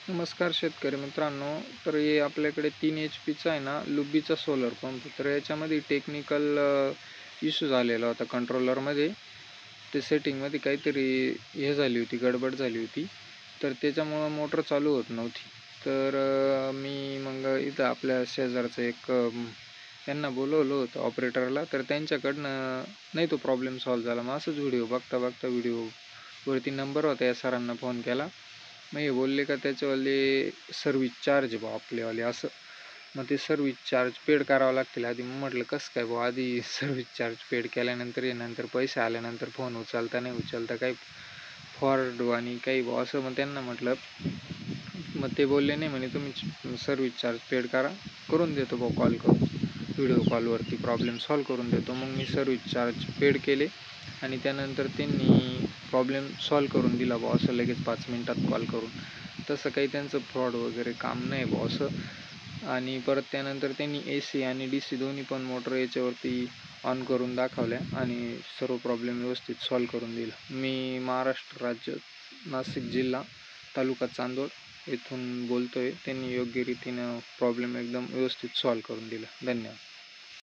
नमस्कार शेतकरी मित्रांनो. तर हे आपल्याकडे 3 HP आहे ना लुबीचा सोलर पंप. तर याच्यामध्ये टेक्निकल इश्यू झालेला होता कंट्रोलरमध्ये. ते सेटिंगमध्ये काहीतरी हे झाली होती, गडबड झाली होती. तर त्याच्यामुळं मोटर चालू होत नव्हती. तर मी मग इथं आपल्या शेजारचं एक त्यांना बोलवलं होतं ऑपरेटरला. तर त्यांच्याकडनं नाही तो प्रॉब्लेम सॉल्व्ह झाला. मग असंच व्हिडिओ बघता बघता व्हिडिओवरती नंबर होता या सरांना फोन केला. मग हे बोलले का त्याच्यावाले सर्व्हिस चार्ज बा आपलेवाले असं. मग ते सर्व्हिस चार्ज पेड करावं लागतील आधी. मग म्हटलं कसं काय बुवा, आधी सर्व्हिस चार्ज पेड केल्यानंतर नंतर पैसे आल्यानंतर फोन उचलता नाही उचलता काही फॉरवर्ड आणि काही बुवा असं. मग त्यांना म्हटलं, मग ते बोलले नाही म्हणे तुम्ही सर्व्हिस चार्ज पेड करून देतो बुवा, कॉल करून व्हिडिओ कॉलवरती प्रॉब्लेम सॉल्व्ह करून देतो. मग मी सर्व्हिस चार्ज पेड केले आणि त्यानंतर त्यांनी प्रॉब्लेम सॉल्व्ह करून दिला बुवा असं, लगेच 5 मिनिटात कॉल करून. तसं काही त्यांचं फ्रॉड वगैरे काम नाही बुवा असं. आणि परत त्यानंतर त्यांनी AC आणि DC दोन्ही पण मोटर याच्यावरती ऑन करून दाखवल्या आणि सर्व प्रॉब्लेम व्यवस्थित सॉल्व्ह करून दिला. मी महाराष्ट्र राज्य, नाशिक जिल्हा, तालुका चांदोड येथून बोलतो आहे. त्यांनी योग्य रीतीनं प्रॉब्लेम एकदम व्यवस्थित सॉल्व्ह करून दिला. धन्यवाद.